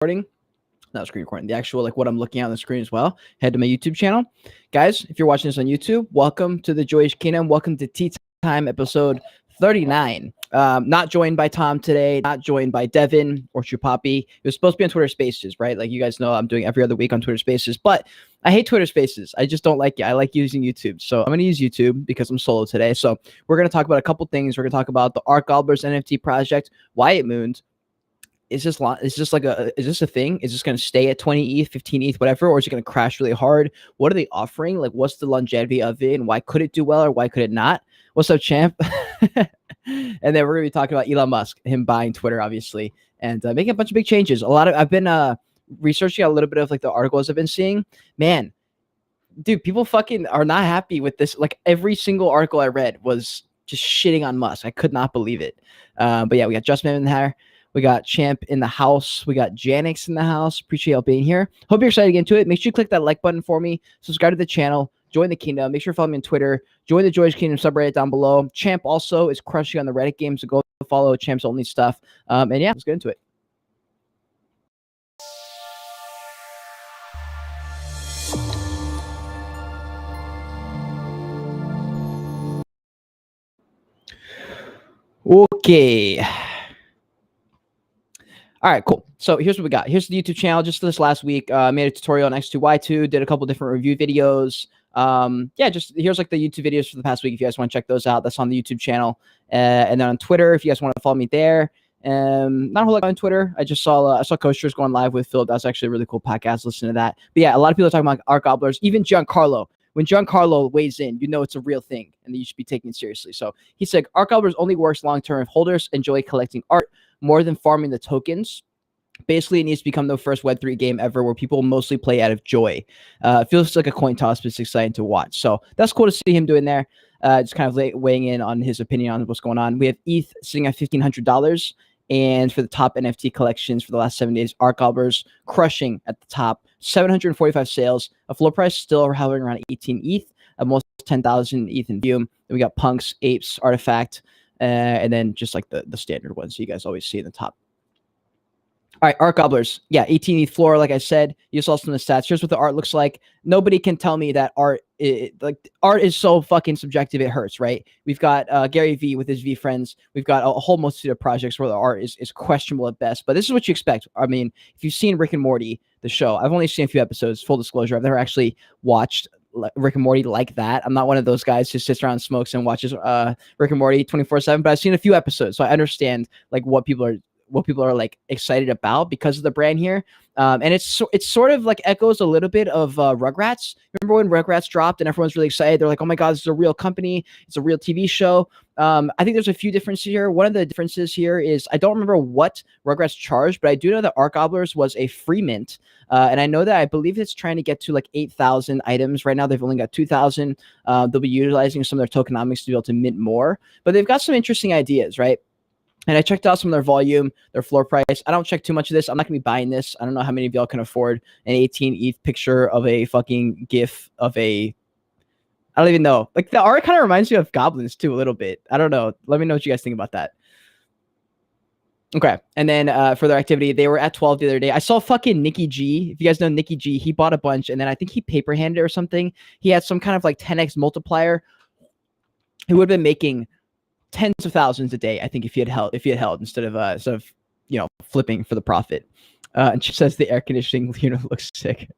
recording. Not screen recording, the actual like what I'm looking at on the screen as well. Head to my YouTube channel. Guys, if you're watching this on YouTube, welcome to the Joyish Kingdom. Welcome to Tea Time episode 39. Not joined by Tom today, not joined by Devin or Chupapi. It was supposed to be on Twitter Spaces, right? Like you guys know I'm doing every other week on Twitter Spaces, but I hate Twitter Spaces. I just don't like it. I like using YouTube. So I'm going to use YouTube because I'm solo today. So we're going to talk about a couple things. We're going to talk about the GOBBLER's NFT project, why it mooned. Is this a thing? Is this going to stay at 20 ETH, 15 ETH, whatever, or is it going to crash really hard? What are they offering? Like, what's the longevity of it, and why could it do well or why could it not? What's up, champ? And then we're going to be talking about Elon Musk, him buying Twitter, obviously, and making a bunch of big changes. I've been researching a little bit of like the articles I've been seeing. Man, dude, people fucking are not happy with this. Like every single article I read was just shitting on Musk. I could not believe it. But yeah, we got Justman in there. We got Champ in the house. We got Janix in the house. Appreciate y'all being here. Hope you're excited to get into it. Make sure you click that like button for me. Subscribe to the channel. Join the kingdom. Make sure you follow me on Twitter. Join the Joyish Kingdom subreddit down below. Champ also is crushing on the Reddit game, so go follow Champ's only stuff. And yeah, let's get into it. Okay. All right, cool. So here's what we got. Here's the YouTube channel. Just this last week, made a tutorial on X2Y2, did a couple different review videos. Yeah, just here's like the YouTube videos for the past week. If you guys want to check those out, that's on the YouTube channel. And then on Twitter, if you guys want to follow me there. Not a whole lot on Twitter. I just saw I saw Coasters going live with Phil. That's actually a really cool podcast. Listen to that. But yeah, a lot of people are talking about art gobblers. Even Giancarlo. When Giancarlo weighs in, you know it's a real thing and that you should be taking it seriously. So he said art gobblers only works long term if holders enjoy collecting art more than farming the tokens. Basically, it needs to become the first Web3 game ever where people mostly play out of joy. It feels like a coin toss, but it's exciting to watch. So that's cool to see him doing there. Just kind of weighing in on his opinion on what's going on. We have ETH sitting at $1,500. And for the top NFT collections for the last 7 days, art gobblers crushing at the top. 745 sales. A floor price still hovering around 18 ETH. Almost 10,000 ETH in view. And we got Punks, Apes, Artifact, and then just like the standard ones you guys always see in the top. All right, art gobblers. Yeah, 18 ETH floor, like I said. You saw some of the stats. Here's what the art looks like. Nobody can tell me that art is so fucking subjective it hurts, right? We've got Gary V with his V friends. We've got a whole multitude of projects where the art is questionable at best. But this is what you expect. I mean, if you've seen Rick and Morty, the show, I've only seen a few episodes, full disclosure. I've never actually watched Rick and Morty like that. I'm not one of those guys who sits around, smokes, and watches Rick and Morty 24/7, but I've seen a few episodes, so I understand like what people are like excited about because of the brand here. And it's sort of like echoes a little bit of Rugrats. Remember when Rugrats dropped and everyone's really excited? They're like, oh my God, this is a real company. It's a real TV show. I think there's a few differences here. One of the differences here is I don't remember what Rugrats charged, but I do know that Art Gobblers was a free mint. And I know that I believe it's trying to get to like 8,000 items. Right now, they've only got 2,000. They'll be utilizing some of their tokenomics to be able to mint more. But they've got some interesting ideas, right? And I checked out some of their volume, their floor price. I don't check too much of this. I'm not going to be buying this. I don't know how many of y'all can afford an 18 ETH picture of a fucking GIF of a... I don't even know. Like, the art kind of reminds me of goblins, too, a little bit. I don't know. Let me know what you guys think about that. Okay. And then for their activity, they were at 12 the other day. I saw fucking Nicky G. If you guys know Nicky G, he bought a bunch, and then I think he paper-handed it or something. He had some kind of, like, 10x multiplier. He would have been making tens of thousands a day, I think, if he had held instead of flipping for the profit. And she says the air conditioning unit looks sick.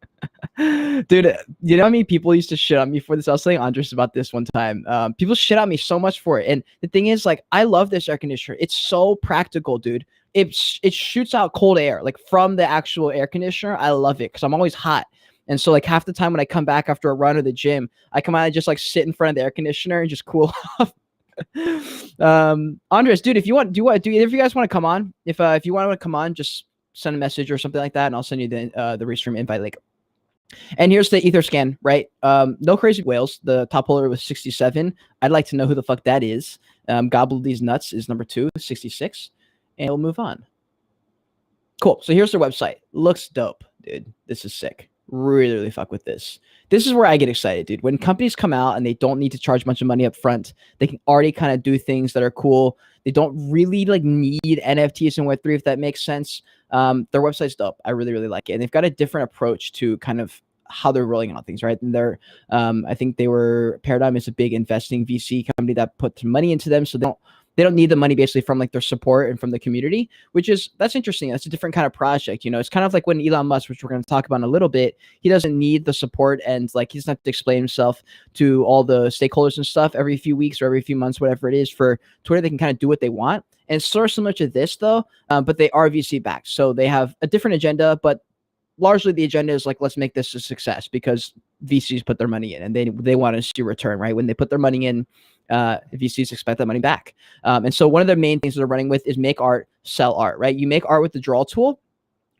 Dude, you know how many people used to shit on me for this? I was telling Andres about this one time. People shit on me so much for it. And the thing is, like, I love this air conditioner. It's so practical, dude. It shoots out cold air, like, from the actual air conditioner. I love it because I'm always hot. And so, like, half the time when I come back after a run or the gym, I come out and just, like, sit in front of the air conditioner and just cool off. Andres, dude, if you want, do either of you guys want to come on? If you want to come on, just send a message or something like that, and I'll send you the restream invite link. And here's the ether scan, right? No crazy whales. The top holder was 67. I'd like to know who the fuck that is. Gobble These Nuts is number 2, 66, and we'll move on. Cool. So here's their website. Looks dope, dude. This is sick. Really fuck with this. This is where I get excited, dude. When companies come out and they don't need to charge a bunch of money up front, they can already kind of do things that are cool. They don't really like need NFTs in Web3, if that makes sense. Their website's dope. I really, really like it. And they've got a different approach to kind of how they're rolling out things, right? And I think Paradigm is a big investing VC company that put some money into them. So they don't need the money basically from like their support and from the community, that's interesting. That's a different kind of project. It's kind of like when Elon Musk, which we're going to talk about in a little bit, he doesn't need the support and like he doesn't have to explain himself to all the stakeholders and stuff every few weeks or every few months, whatever it is. For Twitter, they can kind of do what they want. And it's sort of similar to this though, but they are VC backed. So they have a different agenda, but largely the agenda is like, let's make this a success because VCs put their money in and they want to see return, right? When they put their money in, VCs expect that money back. And so one of the main things that they're running with is make art, sell art, right? You make art with the draw tool,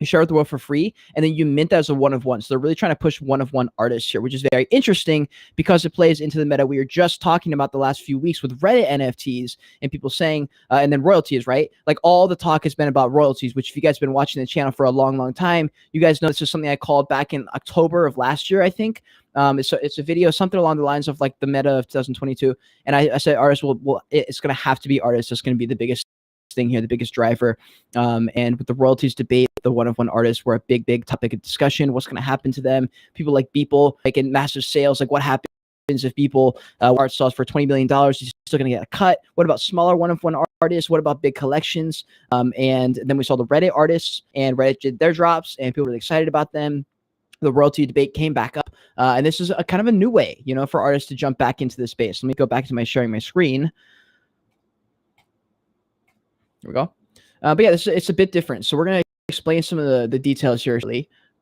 you share it with the world for free, and then you mint that as a one-of-one. So they're really trying to push one-of-one artists here, which is very interesting because it plays into the meta we were just talking about the last few weeks with Reddit NFTs and people saying, and then royalties, right? Like all the talk has been about royalties, which if you guys have been watching the channel for a long, long time, you guys know this is something I called back in October of last year, I think. It's a video, something along the lines of like the meta of 2022. And I said artists it's going to have to be artists. That's going to be the biggest thing here, the biggest driver. And with the royalties debate, the one-of-one artists were a big topic of discussion. What's going to happen to them? People like Beeple, like in massive sales, like what happens if Beeple art sells for $20 million? He's still going to get a cut. What about smaller one-of-one artists? What about big collections? And then we saw the Reddit artists, and Reddit did their drops, and people were really excited about them. The royalty debate came back up, and this is a kind of a new way, for artists to jump back into the space. Let me go back to sharing my screen. Here we go. But yeah, it's a bit different. So we're going to explain some of the details here,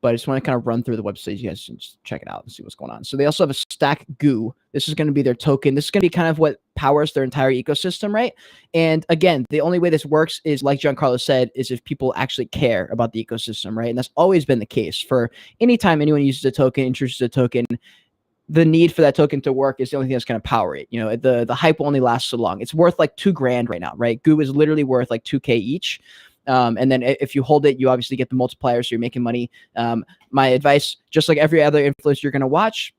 but I just want to kind of run through the website. You guys can just check it out and see what's going on. So they also have a stack goo. This is going to be their token. This is going to be kind of what powers their entire ecosystem, right? And again, the only way this works is, like Giancarlo said, is if people actually care about the ecosystem, right? And that's always been the case for any time anyone uses a token, introduces a token. The need for that token to work is the only thing that's going to power it. The hype will only last so long. It's worth like $2,000 right now, right? Goo is literally worth like $2K each. And then if you hold it, you obviously get the multiplier, so you're making money. My advice, just like every other influencer you're going to watch,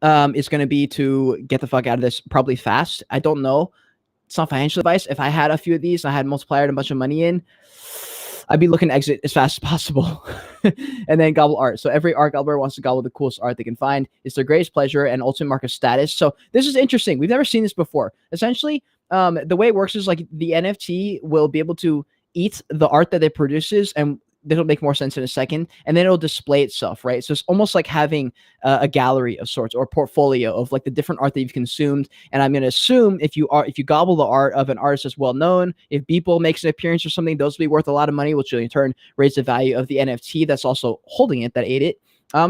is going to be to get the fuck out of this probably fast. I don't know. It's not financial advice. If I had a few of these and I had multiplier and a bunch of money in, I'd be looking to exit as fast as possible. And then gobble art. So every art gobbler wants to gobble the coolest art they can find. It's their greatest pleasure and ultimate mark of status. So this is interesting. We've never seen this before. Essentially, the way it works is like the NFT will be able to eat the art that it produces, and it'll make more sense in a second, and then it'll display itself, right? So it's almost like having a gallery of sorts or portfolio of like the different art that you've consumed. And I'm going to assume if you gobble the art of an artist that's well known, if Beeple makes an appearance or something, those will be worth a lot of money, which will in turn raise the value of the NFT that's also holding it, that ate it.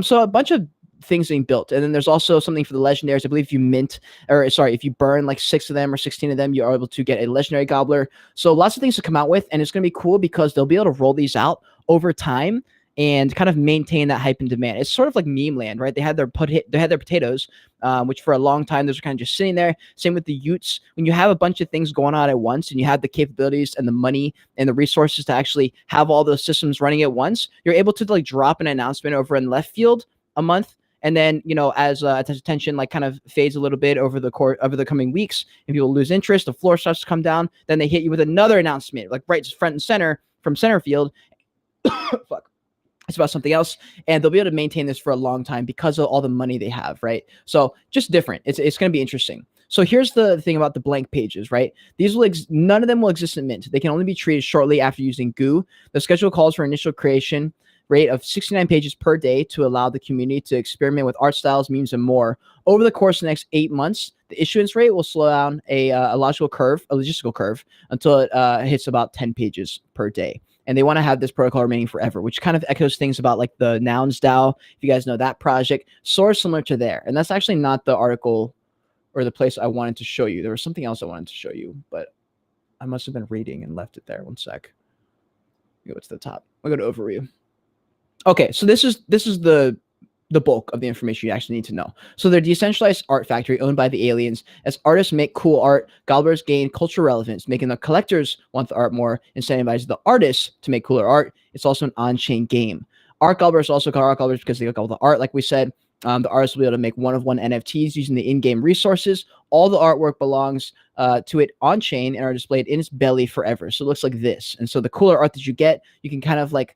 So a bunch of things being built. And then there's also something for the legendaries. I believe if you burn like 6 of them or 16 of them, you're able to get a legendary gobbler. So lots of things to come out with, and it's going to be cool because they'll be able to roll these out over time and kind of maintain that hype and demand. It's sort of like meme land, right? They had their potatoes, which for a long time, those are kind of just sitting there. Same with the Utes. When you have a bunch of things going on at once and you have the capabilities and the money and the resources to actually have all those systems running at once, you're able to like drop an announcement over in left field a month. And then, as attention like kind of fades a little bit over the coming weeks, and people lose interest, the floor starts to come down, then they hit you with another announcement, like right front and center from center field. Fuck. It's about something else, and they'll be able to maintain this for a long time because of all the money they have, right? So just different. It's going to be interesting. So here's the thing about the blank pages, right? These none of them will exist in Mint. They can only be treated shortly after using Goo. The schedule calls for initial creation rate of 69 pages per day to allow the community to experiment with art styles, memes, and more. Over the course of the next 8 months, the issuance rate will slow down a logistical curve until it hits about 10 pages per day. And they want to have this protocol remaining forever, which kind of echoes things about like the Nouns DAO. If you guys know that project, sort of similar to there. And that's actually not the article or the place I wanted to show you. There was something else I wanted to show you, but I must have been reading and left it there. One sec. Go to the top. I'll go to overview. Okay, so this is the bulk of the information you actually need to know. So they're decentralized art factory owned by the aliens. As artists make cool art, gobblers gain cultural relevance, making the collectors want the art more, incentivizing the artists to make cooler art. It's also an on-chain game. Art gobblers also call art gobblers because they gobble the art, like we said. The artist will be able to make one-of-one NFTs using the in-game resources. All the artwork belongs to it on chain and are displayed in its belly forever. So it looks like this. And so the cooler art that you get, you can kind of like,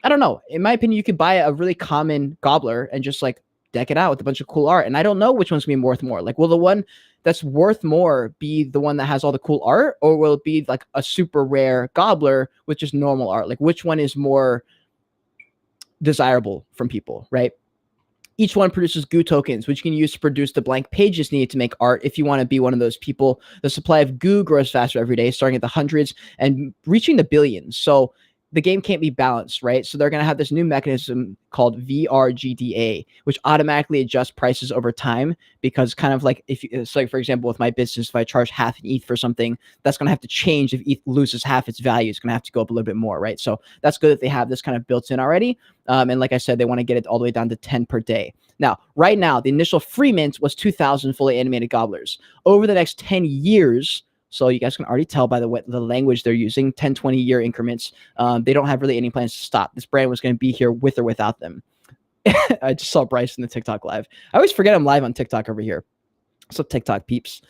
I don't know. In my opinion, you could buy a really common gobbler and just like deck it out with a bunch of cool art. And I don't know which one's gonna be worth more. Like, will the one that's worth more be the one that has all the cool art, or will it be like a super rare gobbler with just normal art? Like, which one is more desirable from people, right? Each one produces goo tokens, which you can use to produce the blank pages needed to make art if you want to be one of those people. The supply of goo grows faster every day, starting at the hundreds and reaching the billions. So the game can't be balanced, right? So they're going to have this new mechanism called VRGDA, which automatically adjusts prices over time, because kind of like if it's like, for example, with my business, if I charge half an ETH for something, that's going to have to change. If ETH loses half its value, it's going to have to go up a little bit more, right? So that's good that they have this kind of built in already. And like I said, they want to get it all the way down to 10 per day. Now, right now, the initial free mint was 2,000 fully animated gobblers. Over the next 10 years, so you guys can already tell by the language they're using, 10, 20-year increments. They don't have really any plans to stop. This brand was going to be here with or without them. I just saw Bryce in the TikTok live. I always forget I'm live on TikTok over here. So TikTok peeps.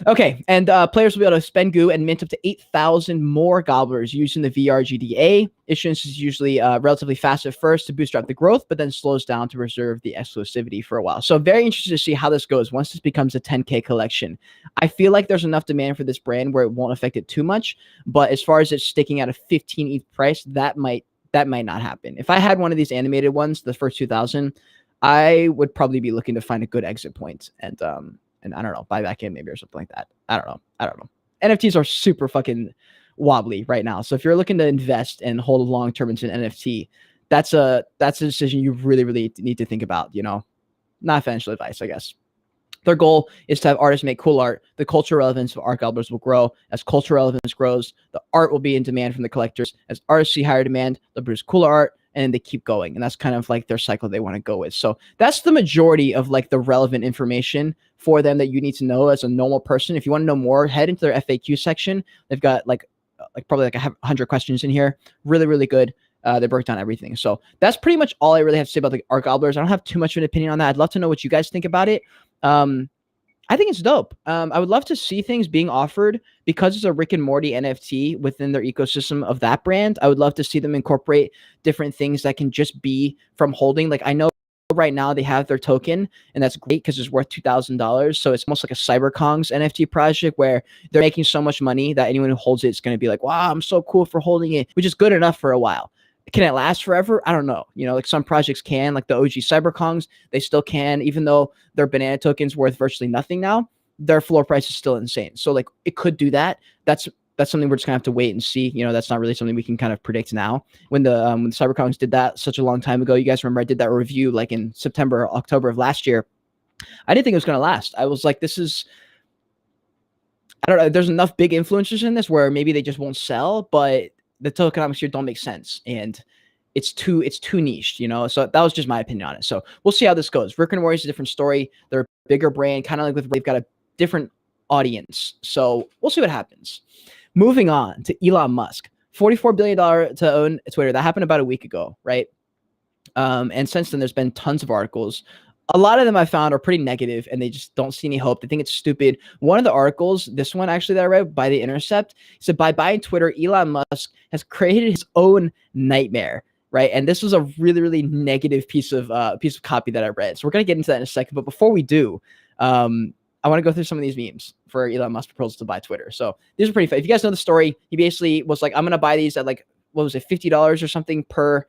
Okay, and players will be able to spend goo and mint up to 8,000 more gobblers using the VRGDA. Issuance is usually relatively fast at first to boost up the growth, but then slows down to preserve the exclusivity for a while. So very interested to see how this goes once this becomes a 10K collection. I feel like there's enough demand for this brand where it won't affect it too much, but as far as it sticking at a 15 ETH price, that might not happen. If I had one of these animated ones, the first 2,000, I would probably be looking to find a good exit point and I don't know, buy back in maybe or something like that. I don't know. NFTs are super fucking wobbly right now. So if you're looking to invest and hold long term into an NFT, that's a decision you really, really need to think about, you know. Not financial advice, I guess. Their goal is to have artists make cool art. The cultural relevance of art gobblers will grow. As cultural relevance grows, the art will be in demand from the collectors. As artists see higher demand, they'll produce cooler art, and they keep going. And that's kind of like their cycle they want to go with. So that's the majority of like the relevant information for them that you need to know as a normal person. If you want to know more, head into their FAQ section. They've got like probably like 100 questions in here. Really, really good. They broke down everything. So that's pretty much all I really have to say about the art gobblers. I don't have too much of an opinion on that. I'd love to know what you guys think about it. I think it's dope. I would love to see things being offered because it's a Rick and Morty NFT within their ecosystem of that brand. I would love to see them incorporate different things that can just be from holding. Like I know right now they have their token, and that's great because it's worth $2,000. So it's almost like a CyberKongz NFT project where they're making so much money that anyone who holds it is going to be like, wow, I'm so cool for holding it, which is good enough for a while. Can it last forever? I don't know. You know, like some projects can, like the OG CyberKongz, they still can, even though their banana token's worth virtually nothing now, their floor price is still insane. So like it could do that. That's something we're just gonna have to wait and see. You know, that's not really something we can kind of predict now. When the CyberKongz did that such a long time ago, you guys remember I did that review like in September, October of last year. I didn't think it was gonna last. I was like, this is, I don't know. There's enough big influencers in this where maybe they just won't sell, but the tokenomics here don't make sense, and it's too niche, you know. So that was just my opinion on it. So we'll see how this goes. Rick and Morty is a different story. They're a bigger brand, kind of like with they've got a different audience. So we'll see what happens. Moving on to Elon Musk, $44 billion to own Twitter. That happened about a week ago, right? And since then, there's been tons of articles. A lot of them I found are pretty negative, and they just don't see any hope. They think it's stupid. One of the articles, this one actually that I read by The Intercept, said by buying Twitter, Elon Musk has created his own nightmare, right? And this was a really, really negative piece of copy that I read. So we're gonna get into that in a second. But before we do, I want to go through some of these memes for Elon Musk's proposal to buy Twitter. So these are pretty fun. If you guys know the story, he basically was like, I'm gonna buy these at like, what was it, $50 or something per.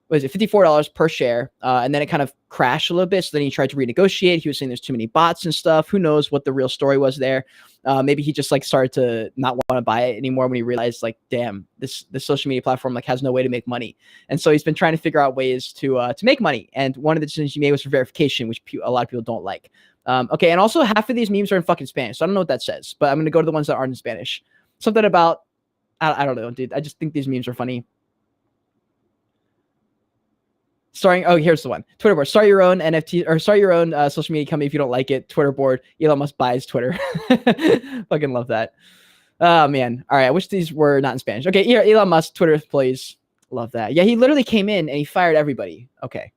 Was it $54 per share? And then it kind of crashed a little bit. So then he tried to renegotiate. He was saying there's too many bots and stuff. Who knows what the real story was there? Maybe he just like started to not want to buy it anymore when he realized like, damn, this social media platform like has no way to make money. And so he's been trying to figure out ways to make money. And one of the decisions he made was for verification, which a lot of people don't like. Okay, and also half of these memes are in fucking Spanish. So I don't know what that says, but I'm going to go to the ones that aren't in Spanish. Something about, I don't know, dude. I just think these memes are funny. Here's the one. Twitter board. Start your own NFT or start your own social media company if you don't like it. Twitter board. Elon Musk buys Twitter. Fucking love that. Oh, man. All right. I wish these were not in Spanish. Okay. Here, Elon Musk, Twitter employees. Love that. Yeah, he literally came in and he fired everybody. Okay.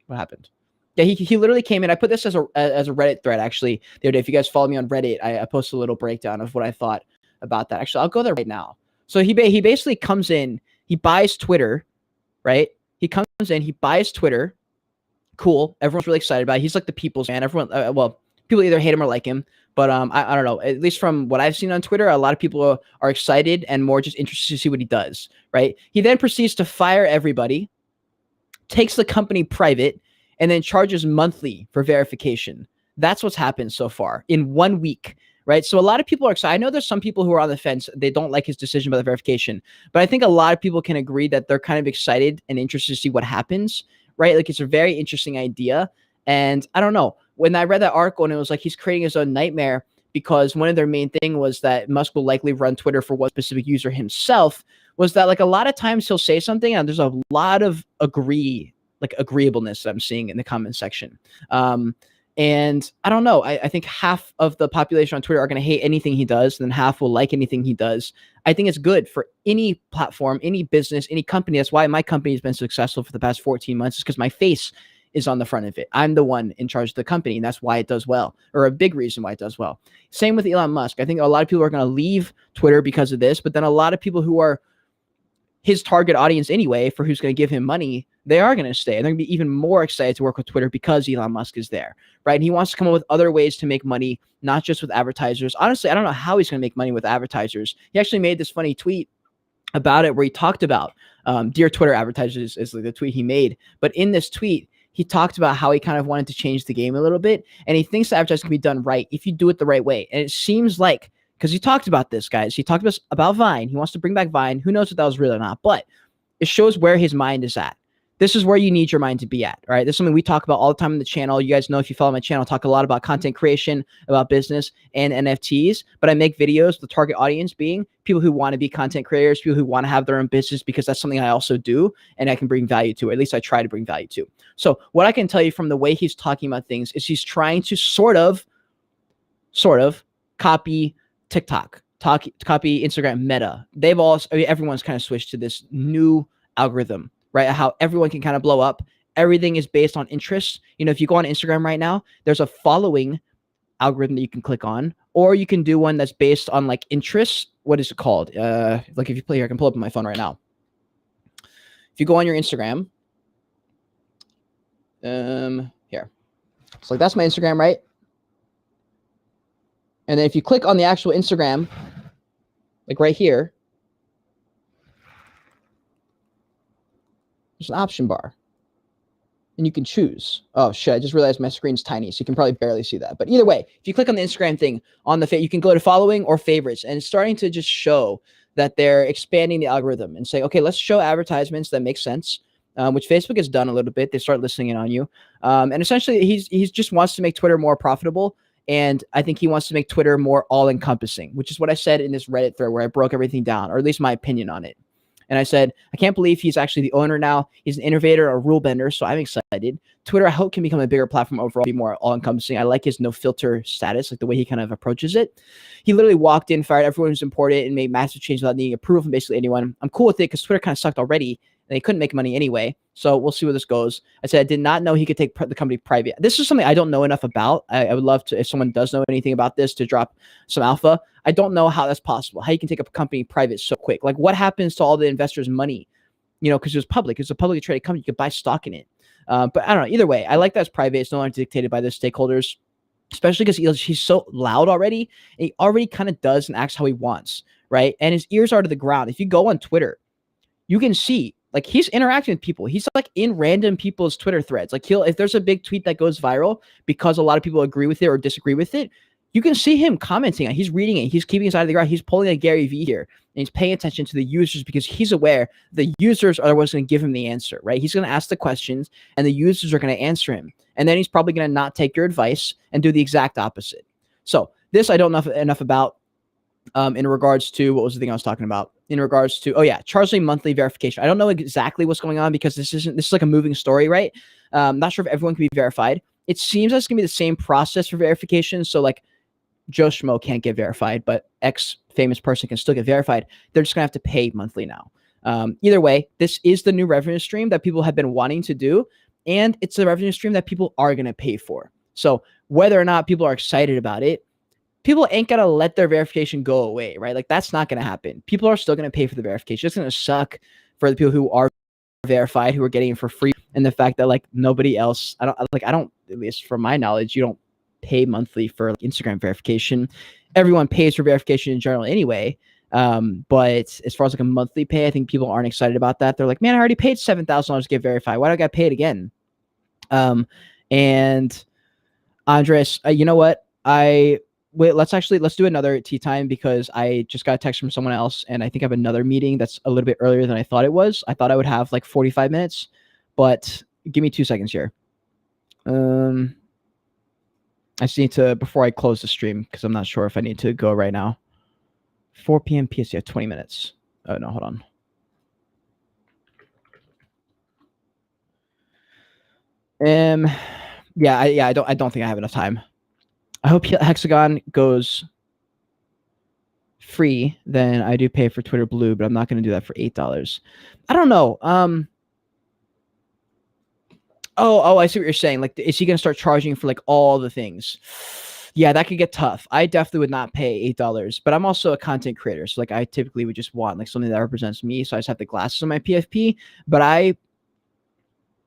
What happened? Yeah, he literally came in. I put this as a Reddit thread actually the other day. If you guys follow me on Reddit, I posted a little breakdown of what I thought about that. Actually, I'll go there right now. So he basically comes in, he buys Twitter, right? He comes in, he buys Twitter. Cool. Everyone's really excited about it. He's like the people's man. Everyone, well, people either hate him or like him. But I don't know. At least from what I've seen on Twitter, a lot of people are excited and more just interested to see what he does, right? He then proceeds to fire everybody, takes the company private, and then charges monthly for verification. That's what's happened so far in 1 week, right? So a lot of people are excited. I know there's some people who are on the fence. They don't like his decision about the verification, but I think a lot of people can agree that they're kind of excited and interested to see what happens, right? Like it's a very interesting idea. And I don't know, when I read that article and it was like he's creating his own nightmare because one of their main thing was that Musk will likely run Twitter for one specific user himself, was that like a lot of times he'll say something and there's a lot of agreeableness that I'm seeing in the comment section. And I don't know, I think half of the population on Twitter are going to hate anything he does, and then half will like anything he does. I think it's good for any platform, any business, any company. That's why my company has been successful for the past 14 months, is because my face is on the front of it. I'm the one in charge of the company, and that's why it does well, or a big reason why it does well. Same with Elon Musk. I think a lot of people are going to leave Twitter because of this, but then a lot of people who are his target audience anyway, for who's going to give him money, they are going to stay. And they're going to be even more excited to work with Twitter because Elon Musk is there, right? And he wants to come up with other ways to make money, not just with advertisers. Honestly, I don't know how he's going to make money with advertisers. He actually made this funny tweet about it where he talked about, dear Twitter advertisers is like the tweet he made. But in this tweet, he talked about how he kind of wanted to change the game a little bit. And he thinks the advertising can be done right if you do it the right way. And it seems like, because he talked about this, guys. He talked about Vine. He wants to bring back Vine. Who knows if that was real or not, but it shows where his mind is at. This is where you need your mind to be at, all right? This is something we talk about all the time on the channel. You guys know, if you follow my channel, I talk a lot about content creation, about business, and NFTs, but I make videos, the target audience being people who want to be content creators, people who want to have their own business, because that's something I also do, and I can bring value to, or at least I try to bring value to. So what I can tell you from the way he's talking about things is he's trying to sort of copy TikTok, copy Instagram, Meta. They've all, everyone's kind of switched to this new algorithm, right? How everyone can kind of blow up. Everything is based on interest. You know, if you go on Instagram right now, there's a following algorithm that you can click on, or you can do one that's based on like interests. What is it called? Like if you play here, I can pull up on my phone right now. If you go on your Instagram, here. So like that's my Instagram, right? And then if you click on the actual Instagram, like right here, there's an option bar. And you can choose. Oh, shit, I just realized my screen's tiny, so you can probably barely see that. But either way, if you click on the Instagram thing on the you can go to following or favorites, and it's starting to just show that they're expanding the algorithm and saying, okay, let's show advertisements that make sense, which Facebook has done a little bit. They start listening in on you. And essentially, he's just wants to make Twitter more profitable. And I think he wants to make Twitter more all-encompassing, which is what I said in this Reddit thread where I broke everything down, or at least my opinion on it. And I said, I can't believe he's actually the owner now. He's an innovator, a rule bender, so I'm excited. Twitter, I hope, can become a bigger platform overall, be more all-encompassing. I like his no-filter status, like the way he kind of approaches it. He literally walked in, fired everyone who's important, and made massive changes without needing approval from basically anyone. I'm cool with it because Twitter kind of sucked already, and they couldn't make money anyway. So we'll see where this goes. I said I did not know he could take the company private. This is something I don't know enough about. I would love to, if someone does know anything about this, to drop some alpha. I don't know how that's possible, how you can take a company private so quick. Like what happens to all the investors' money? You know, because it was public. It's a publicly traded company. You could buy stock in it. But I don't know. Either way, I like that it's private. It's no longer dictated by the stakeholders, especially because he's so loud already. And he already kind of does and acts how he wants, right? And his ears are to the ground. If you go on Twitter, you can see, like, he's interacting with people. He's like in random people's Twitter threads. Like if there's a big tweet that goes viral because a lot of people agree with it or disagree with it, you can see him commenting. He's reading it. He's keeping his eye to the ground. He's pulling a Gary Vee here, and he's paying attention to the users because he's aware the users are the ones going to give him the answer, right? He's going to ask the questions, and the users are going to answer him. And then he's probably going to not take your advice and do the exact opposite. So this I don't know enough about in regards to, what was the thing I was talking about? In regards to, oh yeah, charging monthly verification. I don't know exactly what's going on because this is like a moving story, right? Not sure if everyone can be verified. It seems like it's going to be the same process for verification. So like, Joe Schmo can't get verified, but X famous person can still get verified. They're just gonna have to pay monthly now. Either way, this is the new revenue stream that people have been wanting to do. and it's a revenue stream that people are going to pay for. So whether or not people are excited about it, people ain't going to let their verification go away, right? Like that's not going to happen. People are still going to pay for the verification. It's going to suck for the people who are verified, who are getting it for free. And the fact that like nobody else, I don't, at least from my knowledge, you don't pay monthly for like Instagram verification. Everyone pays for verification in general anyway. But as far as like a monthly pay, I think people aren't excited about that. They're like, man, I already paid $7,000 to get verified. Why do I got paid again? And Andres, you know what? Let's do another tea time, because I just got a text from someone else, and I think I have another meeting that's a little bit earlier than I thought it was. I thought I would have like 45 minutes, but give me 2 seconds here. I just need to, before I close the stream, because I'm not sure if I need to go right now. 4 p.m. PST, 20 minutes. Oh no, hold on. Yeah, I don't think I have enough time. I hope Hexagon goes free. Then I do pay for Twitter Blue, but I'm not going to do that for $8. I don't know. Oh, I see what you're saying. Like, is he going to start charging for like all the things? Yeah, that could get tough. I definitely would not pay $8, but I'm also a content creator. So like I typically would just want like something that represents me. So I just have the glasses on my PFP, but I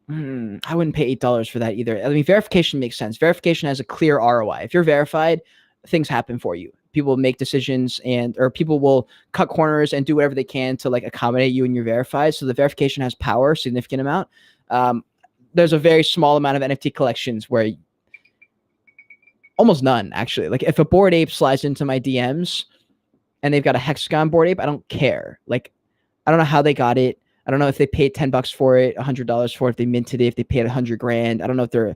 wouldn't pay $8 for that either. I mean, verification makes sense. Verification has a clear ROI. If you're verified, things happen for you. People make decisions, or people will cut corners and do whatever they can to like accommodate you when you're verified. So the verification has power, significant amount. There's a very small amount of NFT collections where almost none, actually. Like if a Bored Ape slides into my DMs and they've got a Hexagon Bored Ape, I don't care. Like, I don't know how they got it. I don't know if they paid $10 for it, $100 for it, if they minted it, if they paid $100,000. I don't know if they're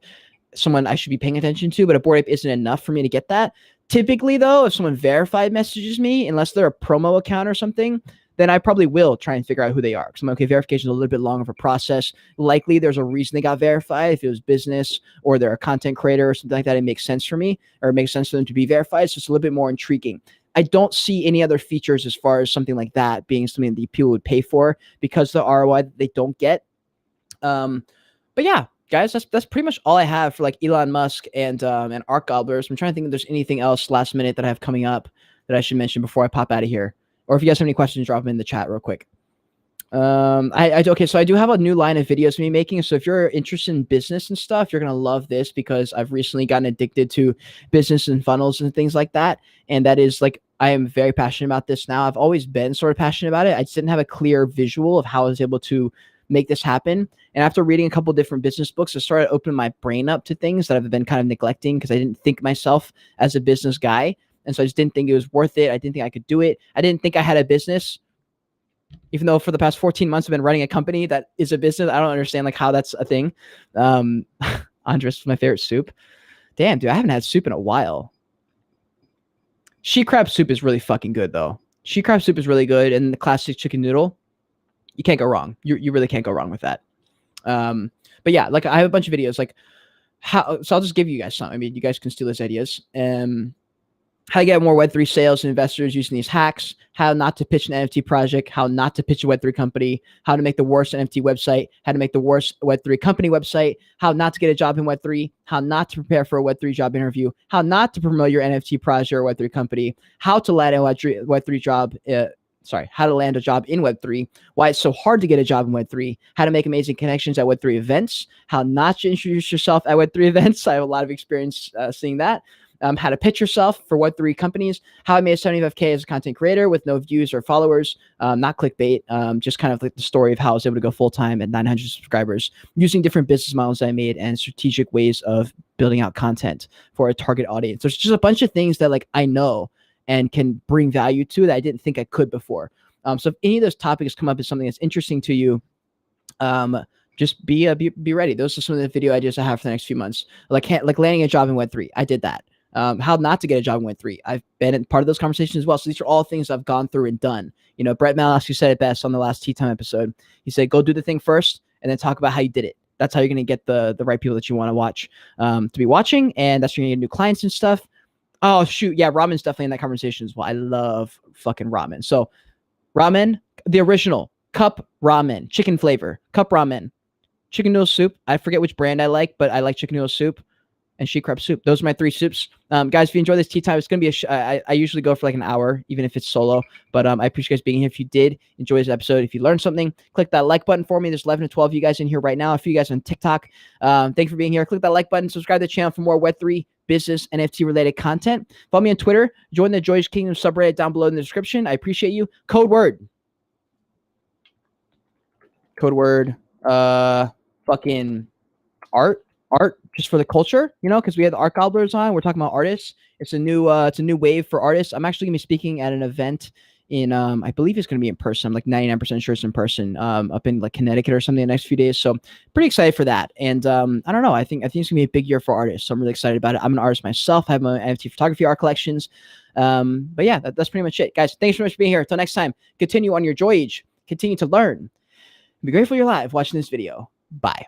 someone I should be paying attention to, but a Bored Ape isn't enough for me to get that. Typically, though, if someone verified messages me, unless they're a promo account or something, then I probably will try and figure out who they are. Because I'm okay, verification is a little bit longer of a process. Likely there's a reason they got verified. If it was business or they're a content creator or something like that, it makes sense for me, or it makes sense for them to be verified. So it's a little bit more intriguing. I don't see any other features as far as something like that being something that people would pay for, because the ROI that they don't get. But yeah, guys, that's pretty much all I have for like Elon Musk and ARK Gobblers. I'm trying to think if there's anything else last minute that I have coming up that I should mention before I pop out of here. Or if you guys have any questions, drop them in the chat real quick. Okay, so I do have a new line of videos me making. So if you're interested in business and stuff, you're gonna love this, because I've recently gotten addicted to business and funnels and things like that. And that is like, I am very passionate about this now. I've always been sort of passionate about it. I just didn't have a clear visual of how I was able to make this happen. And after reading a couple different business books, I started opening my brain up to things that I've been kind of neglecting, because I didn't think myself as a business guy. And so I just didn't think it was worth it. I didn't think I could do it. I didn't think I had a business, even though for the past 14 months I've been running a company that is a business. I don't understand like how that's a thing. Andres, my favorite soup. Damn, dude, I haven't had soup in a while. She crab soup is really fucking good though. She crab soup is really good, and the classic chicken noodle, you can't go wrong. You really can't go wrong with that. But yeah, like I have a bunch of videos like how. So I'll just give you guys some. I mean, you guys can steal these ideas. How to get more Web3 sales and investors using these hacks, how not to pitch an NFT project, how not to pitch a Web3 company, how to make the worst NFT website, how to make the worst Web3 company website, how not to get a job in Web3, how not to prepare for a Web3 job interview, how not to promote your NFT project or Web3 company, how to land a Web3 job, how to land a job in Web3, why it's so hard to get a job in Web3, how to make amazing connections at Web3 events, how not to introduce yourself at Web3 events. I have a lot of experience seeing that. How to pitch yourself for Web3 companies, how I made 75K as a content creator with no views or followers, not clickbait, just kind of like the story of how I was able to go full-time at 900 subscribers using different business models I made and strategic ways of building out content for a target audience. There's just a bunch of things that like I know and can bring value to that I didn't think I could before. So if any of those topics come up as something that's interesting to you, just be ready. Those are some of the video ideas I have for the next few months. Like landing a job in Web3. I did that. How not to get a job in Web3. I've been in part of those conversations as well. So these are all things I've gone through and done. You know, Brett Malasky said it best on the last Tea Time episode. He said, go do the thing first and then talk about how you did it. That's how you're going to get the right people that you want to watch, to be watching. And that's where you're going to get new clients and stuff. Oh, shoot. Yeah, ramen's definitely in that conversation as well. I love fucking ramen. So ramen, the original cup ramen, chicken flavor, cup ramen. chicken noodle soup. I forget which brand I like, but I like chicken noodle soup and sheep crab soup. Those are my 3 soups. Guys, if you enjoy this tea time, it's going to be I usually go for like an hour, even if it's solo. But I appreciate you guys being here. If you did enjoy this episode, if you learned something, click that like button for me. There's 11 to 12 of you guys in here right now. A few you guys on TikTok. Thank you for being here. Click that like button. Subscribe to the channel for more Web3 business NFT related content. Follow me on Twitter. Join the Joyous Kingdom subreddit down below in the description. I appreciate you. Code word. Fucking art just for the culture, you know, because we had the art gobblers on. We're talking about artists. It's a new wave for artists. I'm actually gonna be speaking at an event in I believe it's gonna be in person. I'm like 99% sure it's in person, up in like Connecticut or something the next few days. So pretty excited for that. And I don't know. I think it's gonna be a big year for artists. So I'm really excited about it. I'm an artist myself. I have my NFT photography art collections. But yeah, that's pretty much it, guys. Thanks so much for being here. Until next time, continue on your joy age. Continue to learn. Be grateful you're alive watching this video. Bye.